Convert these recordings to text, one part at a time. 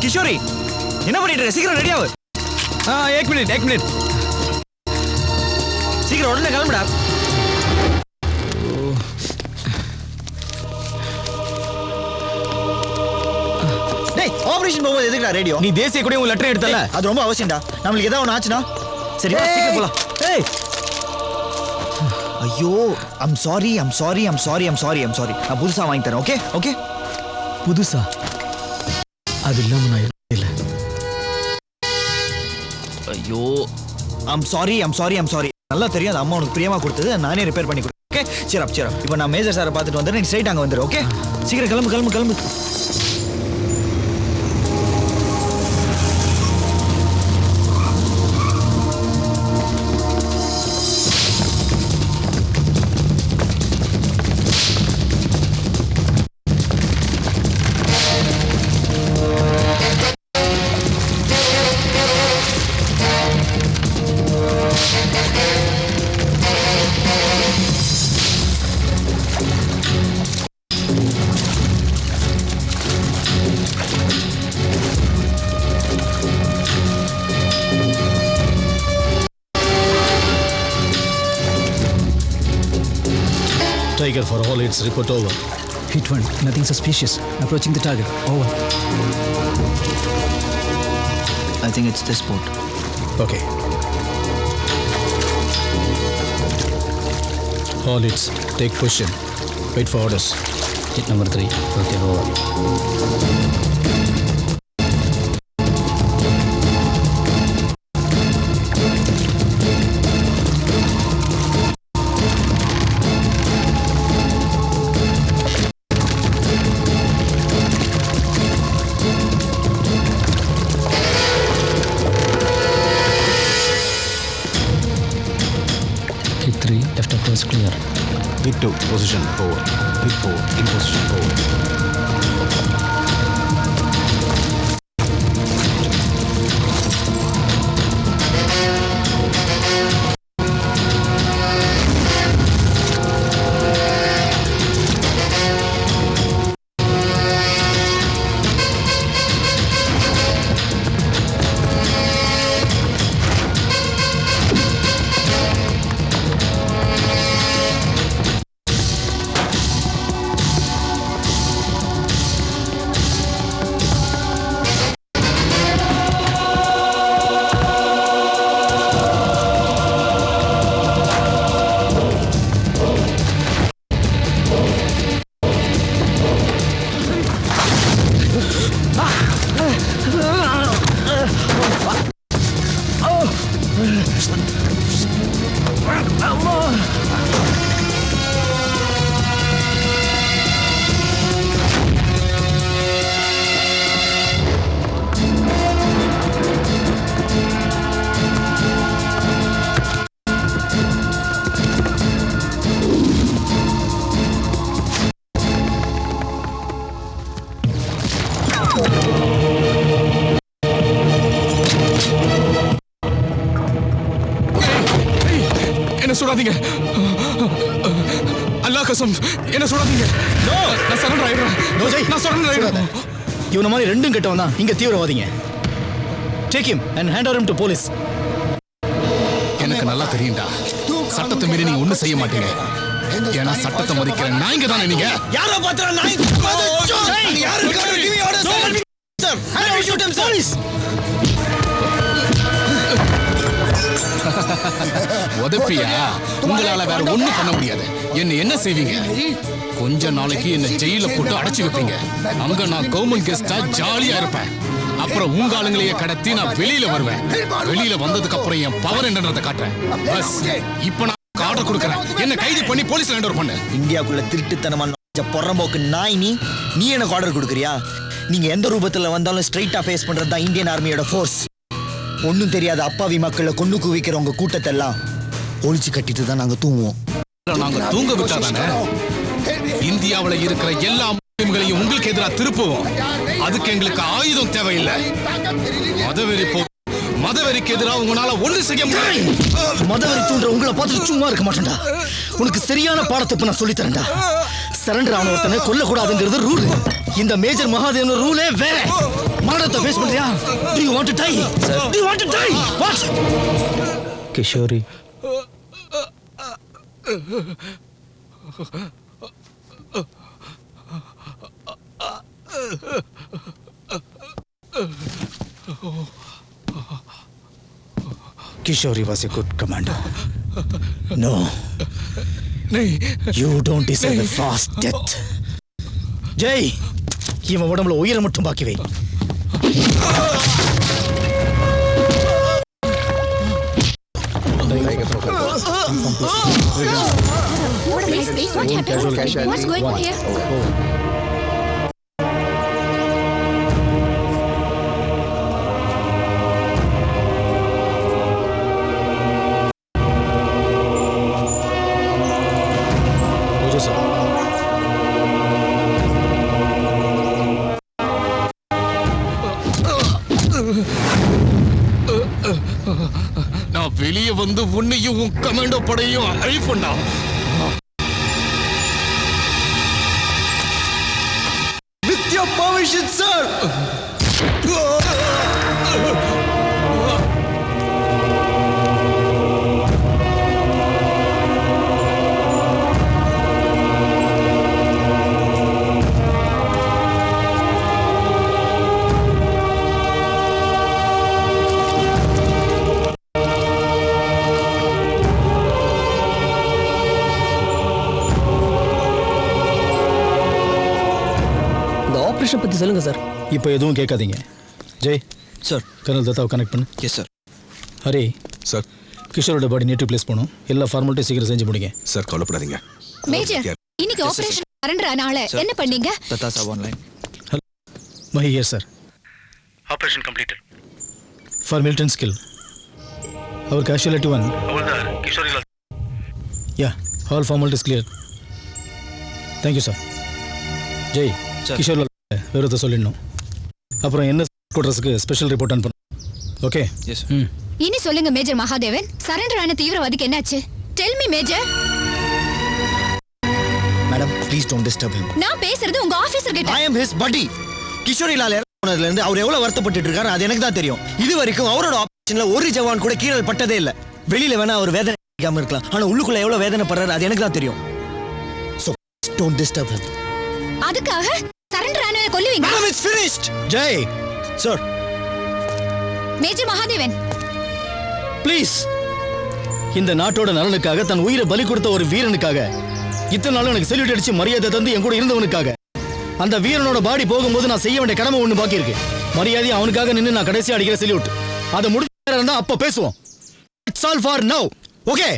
கிஷோரி என்ன பண்ணிட்டு இருக்க? சீக்கிரம் ரெடி ஆகு. एक मिनट சீக்கிரம் உடனே கிளம்புடா. டேய் ஆபரேஷன் போகும்போது எதுக்குடா ரேடியோ? நீ தேசிய கூட உன் லெட்டர் எடுத்தல, அது ரொம்ப அவசியம்டா. நம்மளுக்கு ஏதாவது ஒன்று ஆச்சுன்னா சரி சீக்கிரம் போலாம். ஏய் ஐயோ ஐம் சாரி நான் புதுசா வாங்கி தரேன். ஓகே ஓகே புதுசா? அது இல்லாம நான் இல்ல. ஐயோ ஐம் சாரி நல்லா தெரியும். அந்த அம்மா உனக்கு பிரியமா கொடுத்தது, நானே ரிப்பேர் பண்ணி கொடுத்தேன். ஓகே சரி இப்போ நான் மேஜர் சாரை பார்த்துட்டு வந்துடுறேன். நீ ஸ்ட்ரைட் அங்கே வந்துடு. ஓகே சீக்கிரம் கிளம்பு. Tiger for all hits, report over. Hit 1, nothing suspicious. Approaching the target. Over. I think it's this boat. Okay. All hits, take position. Wait for orders. Hit number 3. Okay, over. Hit 3, left approach clear. Hit 2, position forward. Hit 4, in position forward. என்ன சுடாதீங்க, அல்லாஹ் கஸம், என்ன சுடாதீங்க. நான் surrender ஆயிடுறேன். இவன மாதிரி ரெண்டும் கெட்டவன் தான் இங்க தீவிரவாதிங்க. Take him and hand over him to police. எனக்கு நல்லா தெரியும்டா, சட்டத்தை மீறி நீங்க ஒண்ணும் செய்ய மாட்டீங்க. ஏன்னா சட்டத்தை மதிக்கிற நாய்ங்க தானே நீங்க. யாரோ பாத்துற நாய். யாரு give me orders sir. I will shoot him sir. உதப்பியா? உங்களால வேற ஒண்ணும் பண்ண முடியாது. என்ன செய்வீங்க? கொஞ்ச நாளைக்கு என்ன ஜெயில போட்டு அடைச்சு வைப்பீங்க. அங்க நான் கவர்மெண்ட் கெஸ்டா ஜாலியா இருப்பேன். அப்புறம் உங்க ஆளுங்களையே கடத்தி நான் வெளியில வருவேன். வெளியில வந்ததுக்கு அப்புறம் என் பவர் என்னன்றதை காட்டுறேன். பஸ் இப்ப நான் ஆர்டர் கொடுக்கறேன். என்ன கைது பண்ணி போலீஸ்ல ஹேண்ட் ஓவர் பண்ணு. இந்தியாக்குள்ள திருட்டுத்தனமான பொறம்போக்கு நாய் நீ எனக்கு ஆர்டர் கொடுக்கறியா? நீங்க எந்த ரூபத்துல வந்தாலும் ஸ்ட்ரைட்டா ஃபேஸ் பண்றது தான் இந்தியன் ஆர்மியோட ஃபோர்ஸ். ஒன்னும் தெரியாத அப்பாவி மக்களை கொண்டு குவிக்கிற உங்க கூட்டத்தெல்லாம் ஒழிச்சு கட்டிட்டு தான் நாங்க தூங்குவோம். நாங்க தூங்க விட்டாதானே இந்தியாவுல இருக்கிற எல்லா முஸ்லிம்களையும் உங்களுக்கு எதிராக திருப்புவோம். அதுக்கு எங்களுக்கு ஆயுதம் தேவையில்லை. மதவெறிக்கு எதிராக உங்களால ஒண்ணு செய்ய முடியாது. மதவெறி தூண்டுற உங்களை பார்த்துட்டு சும்மா இருக்க மாட்டேன்டா. உனக்கு சரியான பாடத்தை இப்ப நான் சொல்லி தரேன்டா. சரண்டர் ஆன ஒருத்தனை கொல்லக்கூடாதுங்கிறது ரூல். இந்த மேஜர் மகாதேவன் ரூலே வேற. மரணத்தை ஃபேஸ் பண்றியா? Do you want to die? Do you want to die? What? Kishori Kishori was a good commander. No. You don't deserve a fast death. Jai, இவன் உடம்புல உயிரை மட்டும் பாக்கி வை. Please, what happened? What's going on here? ஓஜோ sir. நான் வெளியே வந்து உன்னையும் உன் கமாண்டோ படையும் அழிப்பண்ணா. With your permission, sir. இந்த ஆபரேஷன் பத்தி சொல்லுங்க சார். இப்போ எதுவும் கேட்காதீங்க. ஜெய், சார். கர்னல் தத்தாவை கனெக்ட் பண்ணு. Yes sir. ஹரி, சார் கிஷோரோட பாடி நேட்டிவ் பிளேஸ் போகணும். எல்லா ஃபார்மாலிட்டி சீக்கிரம் செஞ்சு முடிங்க. சார் கவலைப்படாதீங்க. மேஜர், இன்னைக்கு ஆபரேஷன் சரண்டர் ஆனால என்ன பண்ணீங்க? தத்தா சாப் online. Mahi here, sir. Operation completed. For Milton skill. Our casualty one. Havaldar, Kishori Lal. Yeah, all formalities clear. Thank you, sir. Jai, Kishore விவரத்தை சொல்லிடணும். அப்புறம் என்ன குவார்டர்ஸ்க்கு ஸ்பெஷல் ரிப்போர்ட் அனுப்பணும். ஓகே? எஸ். இனி சொல்லுங்க மேஜர் மகாதேவன், சரண்டர் ஆன தீவிரவாதிக்கு என்னாச்சு? Tell me major. Madam, please don't disturb him. நான் பேசுறது உங்க ஆபீசர் கிட்ட. I am his buddy. Kishori Lal இறங்குனதுல இருந்து அவர் எவ்வளவு வருத்தப்பட்டு இருக்காரு அது எனக்கு தான் தெரியும். இது வரைக்கும் அவரோட ஆபரேஷன்ல ஒரு ஜவான் கூட கீழல் பட்டதே இல்ல. வெளியில வேணா அவர் வேதனை இருக்கலாம், ஆனா உள்ளுக்குள்ள எவ்வளவு வேதனை படுறாரு அது எனக்கு தான் தெரியும். So don't disturb him. அதுக்காக சரண்டர் ஆனவரை கொல்லுவீங்க? Madam, it's finished. Jai, Sir. Major Mahadevan, please. இந்த நாட்டோட நலனுக்காக தன் உயிரை பலி கொடுத்த ஒரு வீரனுக்காக, இத்தனை நாளும் எனக்கு செல்யூட் அடிச்சு மரியாதை தந்து என் கூட இருந்தவனுக்காக, அந்த வீரனோட பாடி போகும்போது நான் செய்ய வேண்டிய கடமை ஒண்ணு பாக்கி இருக்கு. மரியாதை அவனுக்காக நின்று நான் கடைசியா அடிக்கிற செல்யூட். அதை முடிஞ்ச இருந்தா அப்ப பேசுவோம். It's all for now. Okay?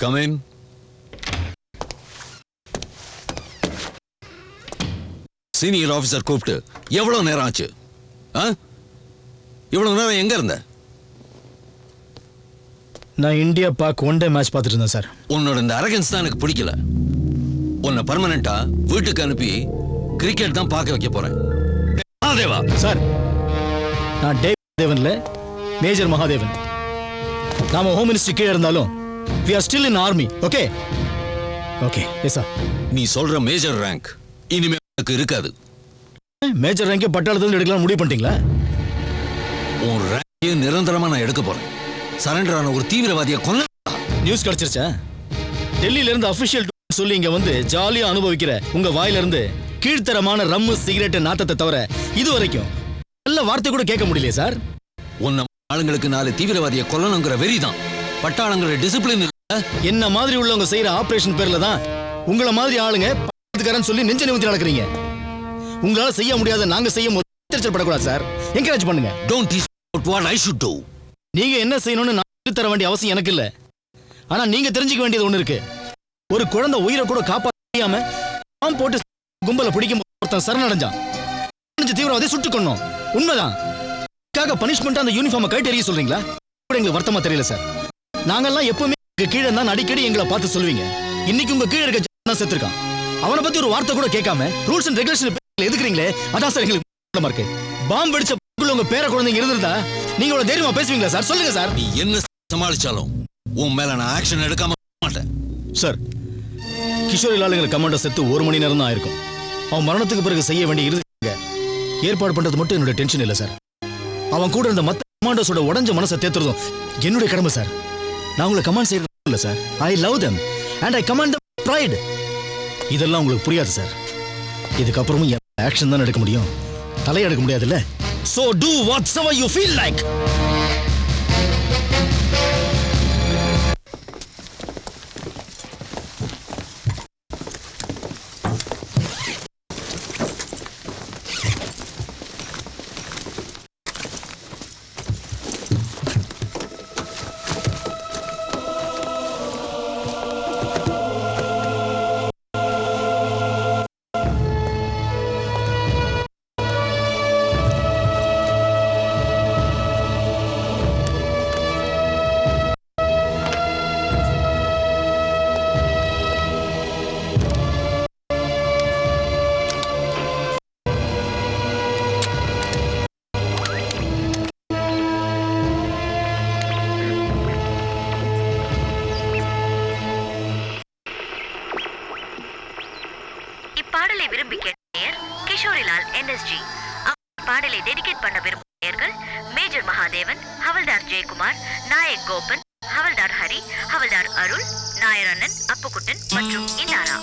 Come in. Senior officer கூப்பிட்டு எவ்வளவு நேரம் ஆச்சு? இவ்வளவு நேரம் எங்க இருந்த? நான் இந்தியா பாக் ஒன் டே மேட்ச் பார்த்துட்டு இருந்தேன் சார். உன்னோட இந்த அரகன்ஸ் தான் எனக்கு பிடிக்கல. உன்னை பர்மனண்டா வீட்டுக்கு அனுப்பி கிரிக்கெட் தான் பார்க்க வைக்க போறேன். மகாதேவா சார், நான் டே தேவன்ல மேஜர் மகாதேவன். நாம ஹோம் மினிஸ்டர் கீழே இருந்தாலும் we are still in army. Okay? Okay. Yes sir. நீ சொல்ற மேஜர் ரேங்க் இனிமே எனக்கு இருக்காது. மேஜர் ரேங்க் பட்டாளத்துல எடுக்கலாம் முடிவு பண்ணிட்டீங்களா? உன் ரேங்க் நிரந்தரமா நான் எடுக்க போறேன். சரண்டர் ஆன ஒரு தீவிரவாதியை கொல்ல நியூஸ் கிடைச்சிருச்சா? டெல்லியில இருந்து அபிஷியல் சொல்லி இங்க வந்து ஜாலியா அனுபவிக்கிற உங்க வாயில இருந்து கீழ்த்தரமான ரம்மு சிகரெட் நாத்தத்தை தவிர இது வரைக்கும் நல்ல வார்த்தை கூட கேட்க முடியலையே சார். உன்ன ஆளுங்களுக்கு 4 தீவிரவாதியை கொல்லணுங்கிற வெறிதான். பட்டாளங்களோட டிசிப்ளின் என்ன மாதிரி உள்ளவங்க செய்யற ஆபரேஷன் பேர்ல தான் உங்கள மாதிரி ஆளுங்க பணத்துக்காரன்னு சொல்லி நெஞ்ச நிமித்தி நடக்கிறீங்க. உங்களால செய்ய முடியாத நாங்க செய்யும் போது படக்கூடாது சார். என்கரேஜ் பண்ணுங்க. Don't teach about what I should do. நீங்க என்ன செய்யணும்னு நான் தர வேண்டிய அவசியம் எனக்கு இல்ல. ஆனா நீங்க தெரிஞ்சுக்க வேண்டியது ஒண்ணு இருக்கு. ஒரு குழந்தை உயிரை கூட காப்பாற்ற முடியாம பாம் போட்டு கும்பல பிடிக்கும் ஒருத்தன் சரணடைஞ்சான். தீவிரவாதி சுட்டு கொன்னோம். உண்மைதான். பனிஷ்மெண்ட் அந்த யூனிஃபார்மை கழட்டி எறிய சொல்றீங்களா? எங்களுக்கு வருத்தமா தெரியல சார். நாங்கெல்லாம் எப்பவுமே கீழே தான் அடிக்கடி எங்களை பார்த்து சொல்லுவீங்க. இன்னைக்கு உங்க கீழே இருக்க செத்துருக்கான். அவனை பத்தி ஒரு வார்த்தை கூட கேட்காம ரூல்ஸ் அண்ட் ரெகுலேஷன் எதுக்குறீங்களே, அதான் சார் எங்களுக்கு இருக்கு. பாம்பு வெடிச்ச உங்க பேர குழந்தைங்க இருந்திருந்தா நீங்க இவ்வளவு தைரியமா பேசுவீங்களா சார்? சொல்லுங்க சார். நீ என்ன சமாளிச்சாலும் உன் மேல நான் ஆக்ஷன் எடுக்காம மாட்டேன் சார். கிஷோரி லாலுங்கிற கமாண்டர் செத்து 1 மணி நேரம் தான் ஆயிருக்கும். அவன் மரணத்துக்கு பிறகு செய்ய வேண்டிய இறுதி ஏற்பாடு பண்றது மட்டும் என்னோட டென்ஷன் இல்ல சார். அவன் கூட இருந்த மத்த கமாண்டர்ஸோட உடஞ்ச மனசை தேத்துறதும் என்னுடைய கடமை சார். நான் உங்களை கமாண்ட் செய்யறது இல்ல sir. I love them and I command them pride. இதெல்லாம் உங்களுக்கு புரியாது சார். இதுக்கப்புறமும் ஆக்ஷன் தான் எடுக்க முடியும், தலையை எடுக்க முடியாதுல்ல. So do whatever you feel like. பாடலை விரும்பி கேட்ட கிஷோரிலால் NSG. பாடலை டெடிகேட் பண்ண விரும்பும் நேயர்கள் மேஜர் மகாதேவன், ஹவல்தார் ஜெயக்குமார், நாயக் கோபன், ஹவல்தார் ஹரி, ஹவல்தார் அருள், நாயரண்ணன், அப்புக்குட்டன் மற்றும் இன்னாரா.